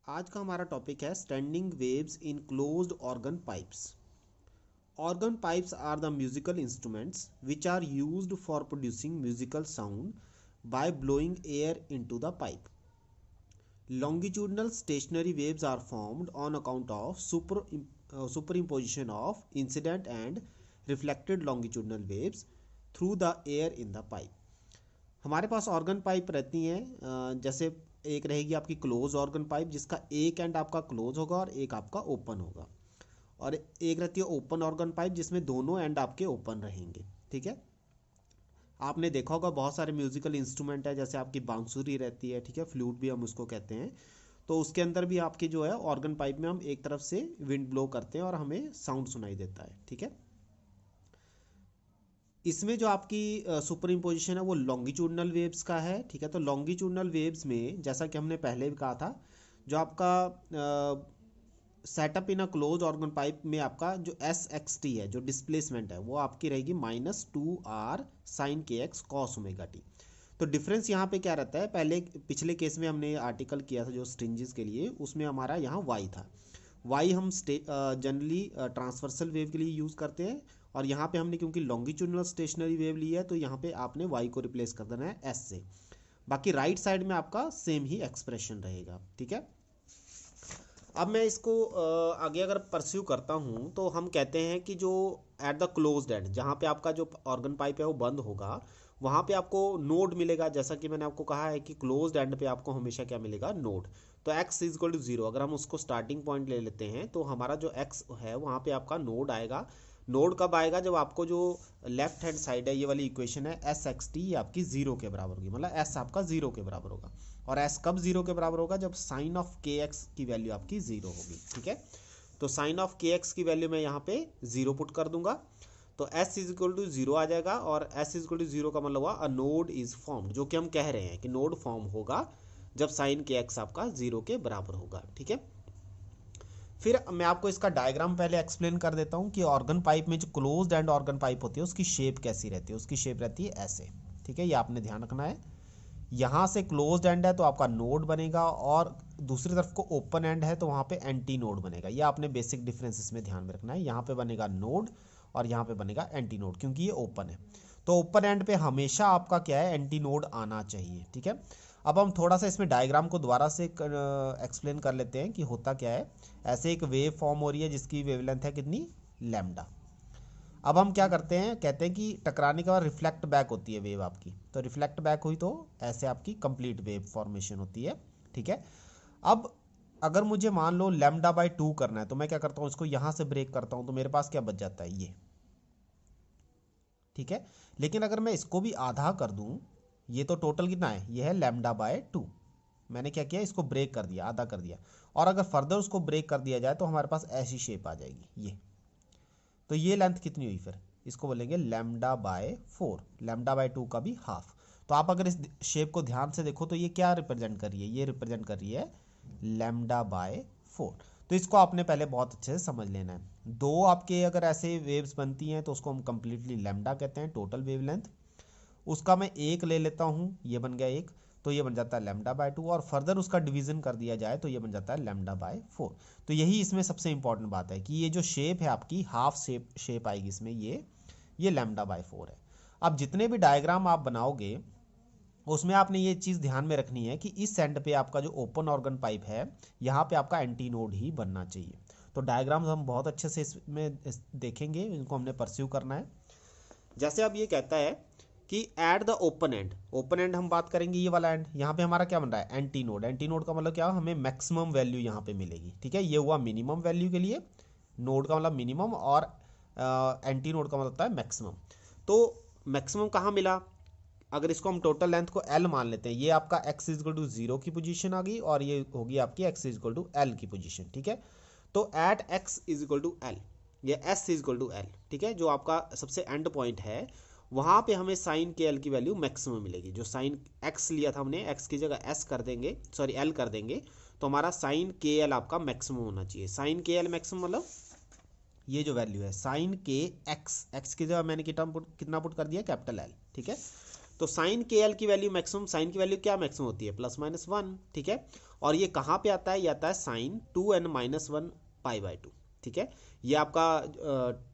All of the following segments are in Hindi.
आज का हमारा टॉपिक है standing waves in closed organ pipes. Organ pipes are the musical instruments which are used for producing musical sound by blowing air into the pipe. Longitudinal stationary waves are formed on account of superimposition of incident and reflected longitudinal waves through the air in the pipe. हमारे पास ऑर्गन पाइप रहती हैं, जैसे एक रहेगी आपकी क्लोज ऑर्गन पाइप जिसका एक एंड आपका क्लोज होगा और एक आपका ओपन होगा, और एक रहती है ओपन ऑर्गन पाइप जिसमें दोनों एंड आपके ओपन रहेंगे। ठीक है, आपने देखा होगा बहुत सारे म्यूजिकल इंस्ट्रूमेंट है, जैसे आपकी बांसुरी रहती है, ठीक है, फ्लूट भी हम उसको कहते हैं। तो उसके अंदर भी आपकी जो है ऑर्गन पाइप में हम एक तरफ से विंड ब्लो करते हैं और हमें साउंड सुनाई देता है। ठीक है, इसमें जो आपकी सुपर इम्पोजिशन है वो लॉन्गिट्यूडनल वेव्स का है। ठीक है, तो लॉन्गिट्यूडनल वेव्स में जैसा कि हमने पहले भी कहा था, जो आपका setup in a close organ pipe में आपका जो एस एक्स टी है, जो डिस्प्लेसमेंट है, वो आपकी रहेगी -2r sin kx cos omega T. तो डिफरेंस यहाँ पे क्या रहता है, पहले पिछले केस में हमने आर्टिकल किया था जो स्ट्रिंजेस के लिए, उसमें हमारा यहाँ y था। y हम जनरली ट्रांसवर्सल वेव के लिए यूज़ करते हैं, और यहाँ पे हमने क्योंकि लॉन्गिट्यूडनल स्टेशनरी वेव ली है तो यहाँ पे आपने y को रिप्लेस कर देना है s से। बाकी राइट साइड में आपका सेम ही एक्सप्रेशन रहेगा। ठीक है, अब मैं इसको आगे अगर परस्यू करता हूँ तो हम कहते हैं कि जो एट द क्लोज्ड एंड, जहाँ पे आपका जो ऑर्गन पाइप है वो बंद होगा, वहाँ पे आपको नोड मिलेगा। जैसा कि मैंने आपको कहा है कि क्लोज्ड एंड पे आपको हमेशा क्या मिलेगा, नोड। तो x इक्वल टू 0, अगर हम उसको स्टार्टिंग पॉइंट ले लेते हैं तो हमारा जो x है वहाँ पे आपका नोड आएगा। नोड कब आएगा, जब आपको जो लेफ्ट हैंड साइड है, ये वाली इक्वेशन है एस एक्स टी, ये आपकी 0 के बराबर होगी, मतलब s आपका 0 के बराबर होगा। और s कब 0 के बराबर होगा, जब साइन ऑफ के एक्स की वैल्यू आपकी 0 होगी। ठीक है, तो साइन ऑफ के एक्स की वैल्यू मैं यहाँ पे 0 पुट कर दूंगा, तो s इज इक्वल टू 0 आ जाएगा। और s इज इक्वल टू 0 का मतलब हुआ अ नोड इज फॉर्म्ड, जो कि हम कह रहे हैं कि नोड फॉर्म होगा जब साइन के एक्स आपका 0 के बराबर होगा। ठीक है, फिर मैं आपको इसका डायग्राम पहले एक्सप्लेन कर देता हूँ कि ऑर्गन पाइप में जो क्लोज्ड एंड ऑर्गन पाइप होती है उसकी शेप कैसी रहती है। उसकी शेप रहती है ऐसे। ठीक है, ये आपने ध्यान रखना है। यहाँ से क्लोज्ड एंड है तो आपका नोड बनेगा, और दूसरी तरफ को ओपन एंड है तो वहाँ पे एंटी नोड बनेगा। ये आपने बेसिक डिफरेंस इसमें ध्यान में रखना है। यहाँ पे बनेगा नोड और यहाँ पे बनेगा एंटी नोड, क्योंकि ये ओपन है। तो ओपन एंड पे हमेशा आपका क्या है, एंटी नोड आना चाहिए। ठीक है, अब हम थोड़ा सा इसमें डायग्राम को दोबारा से एक्सप्लेन कर लेते हैं कि होता क्या है। ऐसे एक वेव फॉर्म हो रही है जिसकी वेवलेंथ है कितनी, लैम्डा। अब हम क्या करते हैं, कहते हैं कि टकराने के बाद रिफ्लेक्ट बैक होती है वेव आपकी। तो रिफ्लेक्ट बैक हुई तो ऐसे आपकी कंप्लीट वेव फॉर्मेशन होती है। ठीक है, अब अगर मुझे मान लो λ/2 करना है तो मैं क्या करता हूँ, इसको यहाँ से ब्रेक करता हूँ तो मेरे पास क्या बच जाता है, ये। ठीक है, लेकिन अगर मैं इसको भी आधा कर दूँ, ये तो टोटल कितना है, ये है λ/2। मैंने क्या किया, इसको ब्रेक कर दिया, आधा कर दिया। और अगर फर्दर उसको ब्रेक कर दिया जाए तो हमारे पास ऐसी शेप आ जाएगी, ये। तो ये लेंथ कितनी हुई, फिर इसको बोलेंगे λ/4, λ/2 का भी हाफ। तो आप अगर इस शेप को ध्यान से देखो तो ये क्या रिप्रेजेंट कर रही है, ये रिप्रेजेंट कर रही है λ/4। तो इसको आपने पहले बहुत अच्छे से समझ लेना है। दो आपके अगर ऐसे वेव्स बनती हैं तो उसको हम कंप्लीटली लैम्डा कहते हैं, टोटल वेवलेंथ। उसका मैं एक ले लेता हूँ, ये बन गया एक, तो ये बन जाता है λ/2, और फर्दर उसका डिवीजन कर दिया जाए तो ये बन जाता है λ/4। तो यही इसमें सबसे इंपॉर्टेंट बात है कि ये जो शेप है आपकी, हाफ शेप आएगी इसमें, ये λ/4 है। अब जितने भी डायग्राम आप बनाओगे उसमें आपने ये चीज़ ध्यान में रखनी है कि इस एंड पे आपका जो ओपन ऑर्गन पाइप है, यहाँ पे आपका एंटी नोड ही बनना चाहिए। तो डायग्राम्स हम बहुत अच्छे से इसमें देखेंगे, इनको हमने परस्यू करना है। जैसे अब ये कहता है कि at the open and, open and हम बात करेंगे, ये वाला एंड, यहाँ पे हमारा क्या बन रहा है, एंटी नोड। एंटी नोड का मतलब क्या, हमें मैक्सिमम वैल्यू यहाँ पे मिलेगी। ठीक है, ये हुआ मिनिमम वैल्यू के लिए, नोड का मतलब मिनिमम, और एंटी नोड का मतलब होता है मैक्सिमम। तो मैक्सिमम कहाँ मिला, अगर इसको हम टोटल लेंथ को L मान लेते हैं, ये आपका x इक्वल टू 0 की पोजीशन आ गई, और ये होगी आपकी x इक्वल टू L की पोजीशन। ठीक है, तो at x equal to L, ये s इक्वल टू L, ठीक है, जो आपका सबसे एंड पॉइंट है, वहाँ पे हमें साइन के L की वैल्यू मैक्सिमम मिलेगी। जो साइन x लिया था हमने, x की जगह s कर देंगे, सॉरी L कर देंगे, तो हमारा साइन के L आपका मैक्सिमम होना चाहिए। साइन के L मैक्सिमम मतलब ये जो वैल्यू है साइन के x, x की जगह मैंने कितना पुट कर दिया, कैपिटल L। ठीक है, तो साइन के एल की वैल्यू मैक्सिमम, साइन की वैल्यू क्या मैक्सिमम होती है, +-1, ठीक है। और ये कहाँ पे आता है, ये आता है साइन 2n-1 π/2, ठीक है। ये आपका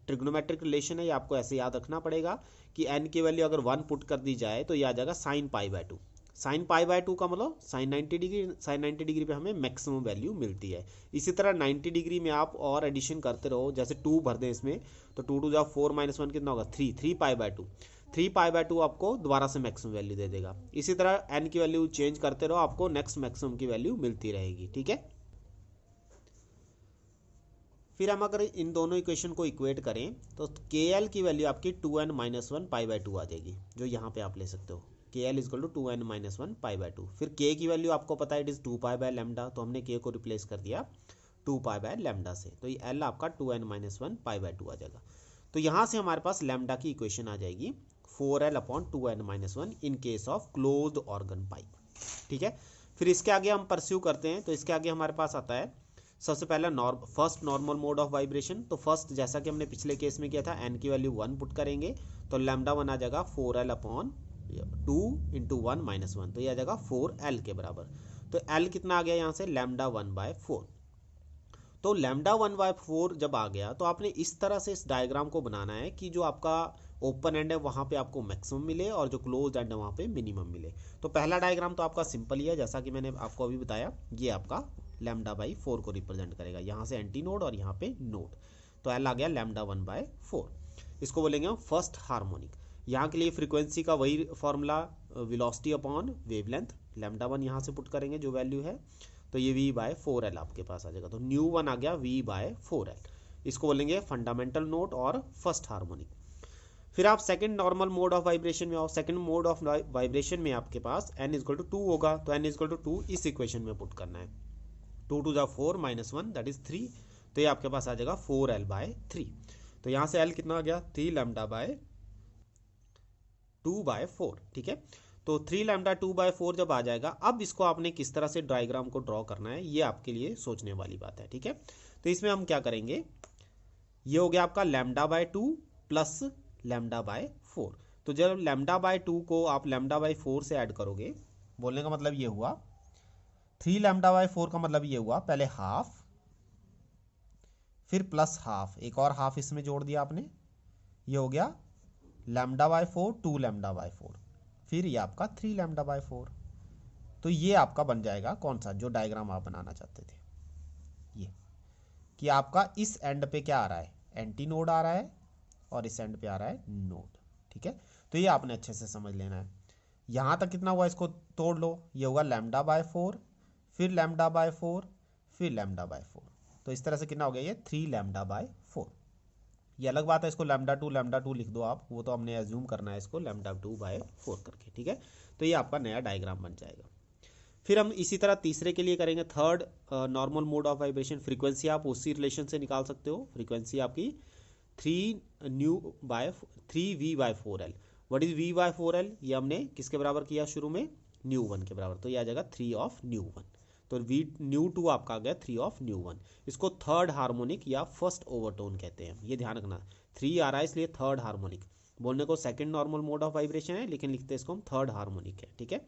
ट्रिग्नोमेट्रिक रिलेशन है, ये आपको ऐसे याद रखना पड़ेगा कि n की वैल्यू अगर 1 पुट कर दी जाए तो ये आ जाएगा साइन π/2। साइन π/2 का मतलब साइन 90 डिग्री, साइन 90 डिग्री पे हमें मैक्सिमम वैल्यू मिलती है। इसी तरह 90 डिग्री में आप और एडिशन करते रहो, जैसे 2 भर दें इसमें, तो 2 2 जा 4 -1 कितना होगा, 3 π/2, 3 π/2 आपको दोबारा से मैक्सिमम वैल्यू दे देगा। इसी तरह n की वैल्यू चेंज करते रहो, आपको नेक्स्ट मैक्सिमम की वैल्यू मिलती रहेगी, ठीक है। फिर हम अगर इन दोनों इक्वेशन को इक्वेट करें तो के एल की वैल्यू आपकी 2n-1 π/2 आ जाएगी, जो यहाँ पे आप ले सकते हो, के एल इज 2n-1 π/2। फिर के की वैल्यू आपको पता है इट इज़ 2π/λ, तो हमने के को रिप्लेस कर दिया 2π/λ से, तो ये एल आपका 2n-1 π/2 आ जाएगा। तो यहाँ से हमारे पास लैम्डा की इक्वेशन आ जाएगी 4l/2n-1 in case of closed organ pipe, ठीक है। फिर इसके आगे हम परस्यू करते हैं, तो इसके आगे हमारे पास आता है सबसे पहला first normal mode of vibration. तो फर्स्ट जैसा कि हमने पिछले केस में किया था, n की वैल्यू 1 पुट करेंगे तो λ1 आ जाएगा 4l/2 × 1 - 1, तो ये आ जाएगा 4l के बराबर। तो l कितना आ गया यहाँ से, λ1/4। तो λ1/4 जब आ गया तो आपने इस तरह से इस डायग्राम को बनाना है कि जो आपका ओपन एंड है वहाँ पे आपको मैक्सिमम मिले और जो क्लोज एंड है वहाँ पे मिनिमम मिले। तो पहला डायग्राम तो आपका सिंपल ही है, जैसा कि मैंने आपको अभी बताया, ये आपका λ/4 को रिप्रेजेंट करेगा, यहाँ से एंटी नोड और यहाँ पे नोड, तो एल आ गया λ1/4। इसको बोलेंगे हम फर्स्ट हार्मोनिक। यहाँ के लिए फ्रीक्वेंसी का वही फॉर्मूला, वेलोसिटी अपॉन वेवलेंथ, λ1 यहाँ से पुट करेंगे जो वैल्यू है, तो ये v/4l आपके पास आ जाएगा, तो ν1 आ गया v/4l। इसको बोलेंगे फंडामेंटल नोट और फर्स्ट हार्मोनिक। फिर आप second normal mode of vibration में आओ। सेकंड मोड ऑफ वाइब्रेशन में आपके पास n = 2 होगा, तो n = 2 इस इक्वेशन में पुट करना है, 2 2 जा 4 -1 दैट इज 3, तो ये आपके पास आ जाएगा 4l/3। तो यहाँ से l कितना आ गया, 3λ/2/4, ठीक है। तो 3λ/2/4 जब आ जाएगा, अब इसको आपने किस तरह से डायग्राम को ड्रॉ करना है ये आपके लिए सोचने वाली बात है, ठीक है। तो इसमें हम क्या करेंगे, ये हो गया आपका λ/2 प्लस λ/4। तो जब λ/2 को आप λ/4 से ऐड करोगे, बोलने का मतलब ये हुआ 3λ/4 का मतलब ये हुआ पहले हाफ, फिर प्लस हाफ, एक और हाफ इसमें जोड़ दिया आपने, ये हो गया λ/4 2λ/4, फिर ये आपका 3λ/4। तो ये आपका बन जाएगा कौन सा, जो डायग्राम आप बनाना चाहते थे, ये कि आपका इस एंड पे क्या आ रहा है, एंटी नोड आ रहा है, और इस एंड पे आ रहा है नोड, ठीक है। तो ये आपने अच्छे से समझ लेना है। यहाँ तक कितना हुआ, इसको तोड़ लो, ये होगा λ/4, फिर λ/4, फिर λ/4, तो इस तरह से कितना हो गया, ये 3λ/4। ये अलग बात है, इसको λ2 लिख दो आप, वो तो हमने एज्यूम करना है इसको λ2/4 करके, ठीक है। तो ये आपका नया डायग्राम बन जाएगा। फिर हम इसी तरह तीसरे के लिए करेंगे, third normal mode of vibration. Frequency आप उसी रिलेशन से निकाल सकते हो, फ्रीक्वेंसी आपकी 3v/4l। व्हाट इज v/4l, ये हमने किसके बराबर किया शुरू में, ν1 के बराबर, तो ये आ जाएगा 3 ऑफ ν1। तो ν2 आपका आ गया 3 ऑफ ν1। इसको थर्ड हार्मोनिक या फर्स्ट ओवरटोन कहते हैं, ये ध्यान रखना, 3 आ रहा है इसलिए थर्ड हार्मोनिक। बोलने को second normal mode of vibration है, लेकिन लिखते हैं इसको हम थर्ड हार्मोनिक है, ठीक है।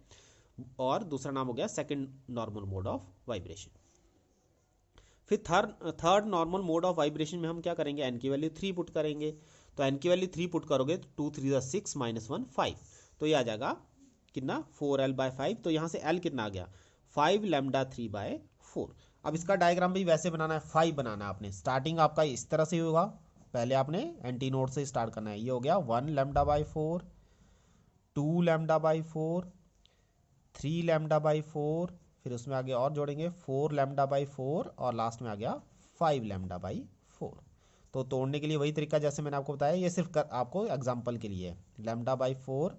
और दूसरा नाम हो गया second normal mode of vibration. फिर third normal mode of vibration में हम क्या करेंगे, n की वैल्यू 3 पुट करेंगे। तो n की वैल्यू 3 पुट करोगे तो 2 3 6 -1 5, तो ये आ जाएगा कितना, 4l/5। तो यहाँ से l कितना आ गया, 5λ3/4। अब इसका डायग्राम भी वैसे बनाना है, 5 बनाना है आपने। स्टार्टिंग आपका इस तरह से होगा, पहले आपने एंटी नोड से स्टार्ट करना है। ये हो गया 1λ/4, 2λ/4, 3λ/4, फिर उसमें आगे और जोड़ेंगे 4λ/4 और लास्ट में आ गया 5λ/4। तो तोड़ने के लिए वही तरीका जैसे मैंने आपको बताया, ये सिर्फ आपको एग्जांपल के लिए है। λ/4,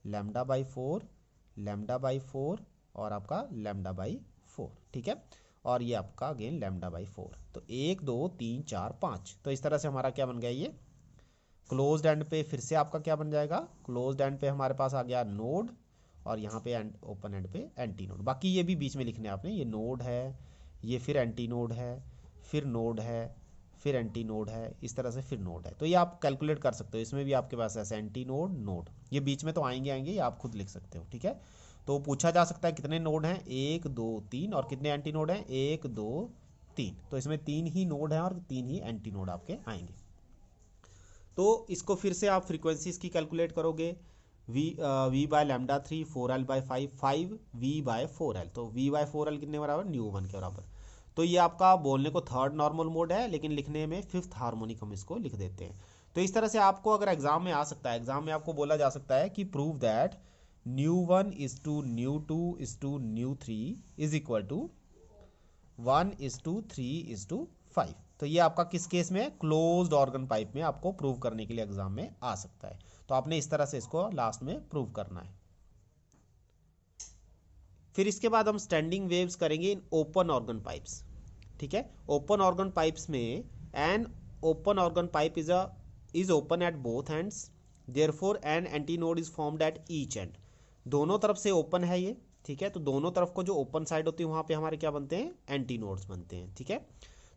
λ/4, λ/4 और आपका λ/4, ठीक है। और ये आपका अगेन λ/4। तो 1 2 3 4 5, तो इस तरह से हमारा क्या बन गया, ये क्लोज्ड एंड पे फिर से आपका क्या बन जाएगा, क्लोज्ड एंड पे हमारे पास आ गया नोड, और यहाँ पे ओपन एंड पे एंटी नोड। बाकी ये भी बीच में लिखने आपने, ये नोड है, ये फिर एंटी नोड है, फिर नोड है, फिर एंटी नोड है, इस तरह से फिर नोड है। तो ये आप कैलकुलेट कर सकते हो, इसमें भी आपके पास ऐसे एंटी नोड नोड, ये बीच में तो आएंगे ये आप खुद लिख सकते हो, ठीक है। तो पूछा जा सकता है कितने नोड हैं, 1 2 3, और कितने एंटी नोड हैं, 1 2 3। तो इसमें 3 ही नोड हैं और 3 ही एंटी नोड आपके आएंगे। तो इसको फिर से आप फ्रीक्वेंसी इसकी कैलकुलेट करोगे, v by lambda 3, 4L by 5, 5 v by 4L। तो वी बाय 4L कितने बराबर, ν1 के बराबर। तो ये आपका बोलने को थर्ड नॉर्मल मोड है, लेकिन लिखने में फिफ्थ हार्मोनिक हम इसको लिख देते हैं। तो इस तरह से आपको अगर एग्जाम में आ सकता है, एग्जाम में आपको बोला जा सकता है कि prove that ν1 is to ν2 is to ν3 is equal to 1 is to 3 is to 5। तो ये आपका किस केस में, क्लोज्ड ऑर्गन पाइप में आपको प्रूव करने के लिए एग्जाम में आ सकता है। तो आपने इस तरह से इसको लास्ट में प्रूव करना है। फिर इसके बाद हम स्टैंडिंग वेव्स करेंगे इन ओपन ऑर्गन पाइप्स, ठीक है। ओपन ऑर्गन पाइप्स में an open organ pipe is open at both ends, therefore an antinode is formed at each end. दोनों तरफ से ओपन है ये, ठीक है। तो दोनों तरफ को जो ओपन साइड होती है वहां पे हमारे क्या बनते हैं, एंटीनोड्स बनते हैं, ठीक है।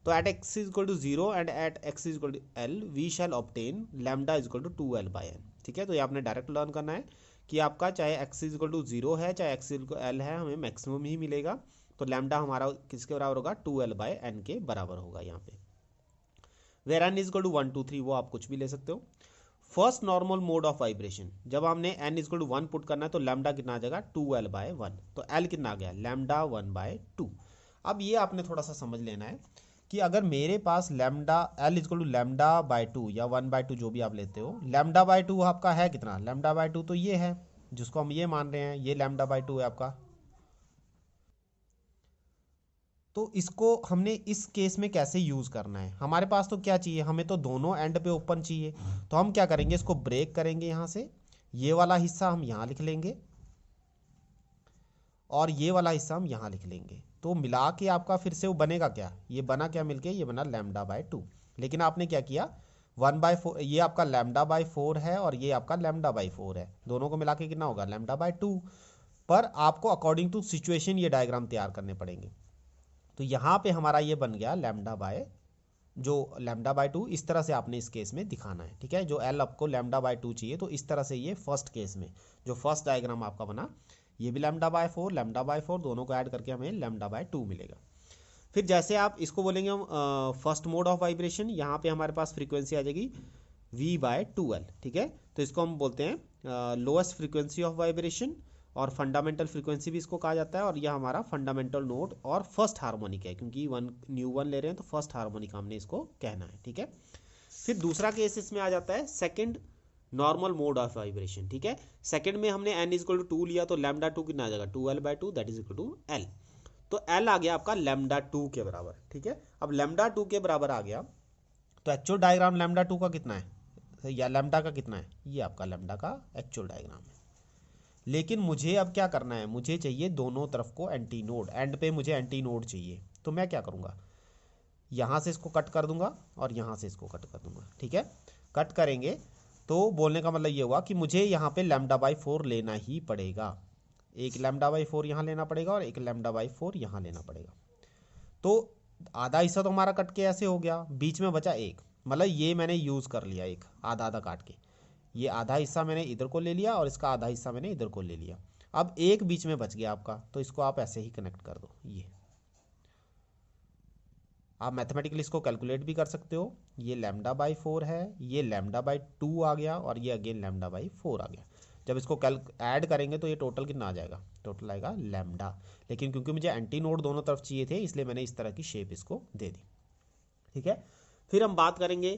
तो at x is equal to 0 and at x is equal to l we shall obtain lambda is equal to 2l by n, ठीक है। तो ये आपने डायरेक्ट लर्न करना है कि आपका चाहे x इज इक्वल टू 0 है चाहे x is equal to l है, हमें मैक्सिमम ही मिलेगा। तो लैम्डा हमारा किसके बराबर होगा, 2l बाय n के बराबर होगा यहाँ पे। Where n is equal to 1 2 3 वो आप कुछ भी ले सकते हो। First normal mode of vibration, जब हमने n is equal to 1 put करना है तो लैम्डा कितना आ जाएगा, 2l बाय 1। तो l कितना आ गया, लैम्डा 1 बाय 2। अब ये आपने थोड़ा सा समझ लेना है कि अगर मेरे पास lambda l equal to lambda by 2 या 1 बाय 2 जो भी आप लेते हो, लैम्डा बाय 2 आपका है कितना, लैम्डा बाय 2 तो ये है जिसको हम ये मान रहे हैं, ये लैम्डा बाय 2 है आपका। तो इसको हमने इस केस में कैसे यूज करना है, हमारे पास तो क्या चाहिए, हमें तो दोनों एंड पे ओपन चाहिए। तो हम क्या करेंगे, इसको ब्रेक करेंगे यहाँ से, ये वाला हिस्सा हम यहाँ लिख लेंगे और ये वाला हिस्सा हम यहाँ लिख लेंगे। तो मिला के आपका फिर से वो बनेगा क्या, ये बना क्या मिलके, ये बना लैम्डा बाय 2। लेकिन आपने क्या किया, 1 बाय 4, ये आपका लैम्डा बाय 4 है और ये आपका लैम्डा बाय 4 है, दोनों को मिला के कितना होगा, लैम्डा बाय 2। पर आपको अकॉर्डिंग टू सिचुएशन ये डायग्राम तैयार करने पड़ेंगे। तो यहाँ पे हमारा ये बन गया लैम्डा बाय, जो लैम्डा बाय 2 इस तरह से आपने इस केस में दिखाना है, ठीक है। जो एल आपको लैम्डा बाय 2 चाहिए, तो इस तरह से ये फर्स्ट केस में जो फर्स्ट डायग्राम आपका बना, ये भी लैम्डा बाय 4 लैम्डा बाय 4 दोनों को ऐड करके हमें लैम्डा बाय 2 मिलेगा। फिर जैसे आप इसको बोलेंगे हम फर्स्ट मोड ऑफ वाइब्रेशन, यहाँ पे हमारे पास फ्रीक्वेंसी आ जाएगी v बाय 2l, ठीक है। तो इसको हम बोलते हैं लोएस्ट फ्रीक्वेंसी ऑफ वाइब्रेशन, और फंडामेंटल फ्रीक्वेंसी भी इसको कहा जाता है। और यह हमारा फंडामेंटल नोड और फर्स्ट हार्मोनिक है, क्योंकि ν1 ले रहे हैं तो फर्स्ट हार्मोनिक हमने इसको कहना है, ठीक है। फिर दूसरा केस इसमें आ जाता है second normal mode of vibration, ठीक है। सेकंड में हमने n इक्वल टू 2 लिया, तो लैम्डा 2 कितना आ जाएगा, 2l by 2 that is equal to l। तो l आ गया आपका लैम्डा 2 के बराबर, ठीक है। अब लैम्डा 2 के बराबर आ गया, तो एक्चुअल डायग्राम लैम्डा 2 का कितना है, या लैम्डा का कितना है, ये आपका लैम्डा का एक्चुअल डायग्राम है। लेकिन मुझे अब क्या करना है, मुझे चाहिए दोनों तरफ को एंटी नोड, एंड पे मुझे एंटी नोड चाहिए। तो मैं क्या करूँगा, यहाँ से इसको कट कर दूंगा और यहाँ से इसको कट कर दूंगा, ठीक है। कट करेंगे तो बोलने का मतलब ये हुआ कि मुझे यहाँ पे लैम्डा बाई 4 लेना ही पड़ेगा, एक लैम्डा बाई 4 यहाँ लेना पड़ेगा और एक लैम्डा बाई 4 यहाँ लेना पड़ेगा। तो आधा हिस्सा तो हमारा कट के ऐसे हो गया, बीच में बचा एक, मतलब ये मैंने यूज़ कर लिया एक आधा आधा काट के, ये आधा हिस्सा मैंने इधर को ले लिया और इसका आधा हिस्सा मैंने इधर को ले लिया। अब एक बीच में बच गया आपका, तो इसको आप ऐसे ही कनेक्ट कर दो। ये आप मैथमेटिकली इसको कैलकुलेट भी कर सकते हो, ये लैम्डा बाई 4 है, ये लैम्डा बाई 2 आ गया और ये अगेन लैम्डा बाई 4 आ गया। जब इसको ऐड करेंगे तो ये टोटल कितना आ जाएगा, टोटल आएगा लैम्डा। लेकिन क्योंकि मुझे एंटी नोड दोनों तरफ चाहिए थे, इसलिए मैंने इस तरह की शेप इसको दे दी, ठीक है। फिर हम बात करेंगे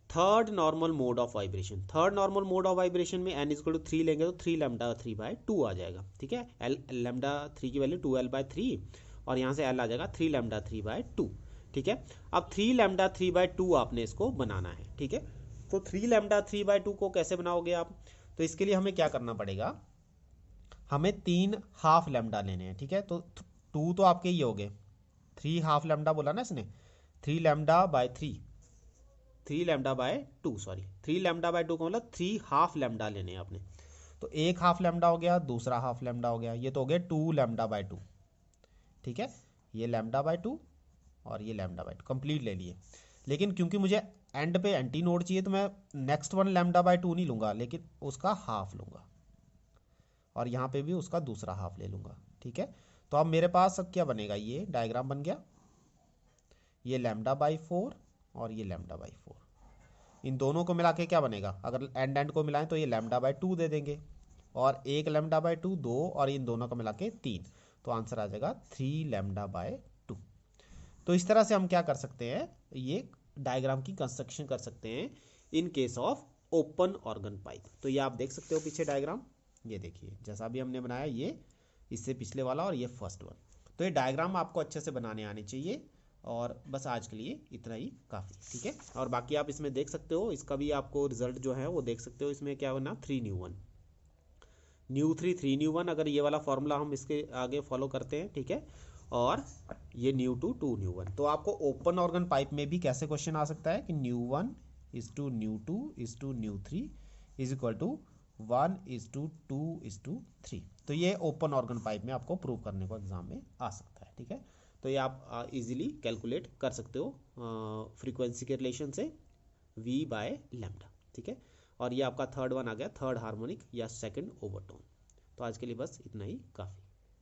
third normal mode of vibration. Third normal mode of vibration में n इक्वल टू 3 लेंगे तो 3 लैम्डा 3 बाय 2 आ जाएगा, ठीक है। एल लैम्डा 3 की वैल्यू 2l बाय 3 और यहाँ से l आ जाएगा 3 लैम्डा 3 बाय 2, ठीक है। अब 3 लैम्डा 3 बाय 2 आपने इसको बनाना है, ठीक है। तो 3 लैम्डा 3 बाय 2 को कैसे बनाओगे आप, तो इसके लिए हमें क्या करना पड़ेगा, हमें 3 हाफ लैम्डा लेने हैं, ठीक है। तो 2 तो आपके ये हो गए, 3 हाफ लैम्डा बोला ना इसने, 3 lambda by 3, 3 lambda by 2 sorry 3 lambda by 2 का मतलब 3 हाफ लैम्डा लेने हैं आपने। तो एक हाफ लैम्डा हो गया, दूसरा हाफ लैम्डा हो गया, ये तो हो गया 2 लैम्डा बाय 2, ठीक है। ये लैम्डा बाय 2 और ये लैम्डा बाय 2 कंप्लीट ले लिए। लेकिन क्योंकि मुझे एंड पे एंटी नोड चाहिए तो मैं नेक्स्ट वन लैम्डा बाय 2 नहीं लूँगा, लेकिन उसका हाफ लूँगा, और यहाँ पे भी उसका दूसरा हाफ ले लूँगा। ठीक है, तो अब मेरे पास अब क्या बनेगा, ये डायग्राम बन गया, ये लैम्डा बाई 4 और ये लैम्डा बाई 4, इन दोनों को मिला के क्या बनेगा, अगर एंड एंड को मिलाएं तो ये लैम्डा बाई 2 दे देंगे, और एक लैम्डा बाई 2 2, और इन दोनों को मिला के 3, तो आंसर आ जाएगा 3 लैम्डा बाय 2। तो इस तरह से हम क्या कर सकते हैं, ये डायग्राम की कंस्ट्रक्शन कर सकते हैं in case of open organ pipe. तो ये आप देख सकते हो पीछे डायग्राम, ये देखिए जैसा भी हमने बनाया, ये इससे पिछले वाला और ये फर्स्ट वन। तो ये डायग्राम आपको अच्छे से बनाने आने चाहिए, और बस आज के लिए इतना ही काफ़ी। ठीक है, और बाकी आप इसमें देख सकते हो, इसका भी आपको रिजल्ट जो है वो देख सकते हो, इसमें क्या बना 3 न्यू 1 न्यू 3 3 न्यू 1, अगर ये वाला फॉर्मूला हम इसके आगे फॉलो करते हैं। ठीक है, और ये न्यू 2 2 न्यू 1। तो आपको ओपन ऑर्गन पाइप में भी कैसे क्वेश्चन आ सकता है कि nu 1 is to nu 2 is to nu 3 is equal to 1 is to 2 is to 3। तो ये ओपन ऑर्गन पाइप में आपको प्रूव करने को एग्जाम में आ सकता है। ठीक है, तो ये आप इजीली कैलकुलेट कर सकते हो फ्रीक्वेंसी के रिलेशन से v बाय लैम्डा। ठीक है, और ये आपका थर्ड वन आ गया, थर्ड हार्मोनिक या सेकंड ओवरटोन। तो आज के लिए बस इतना ही काफ़ी।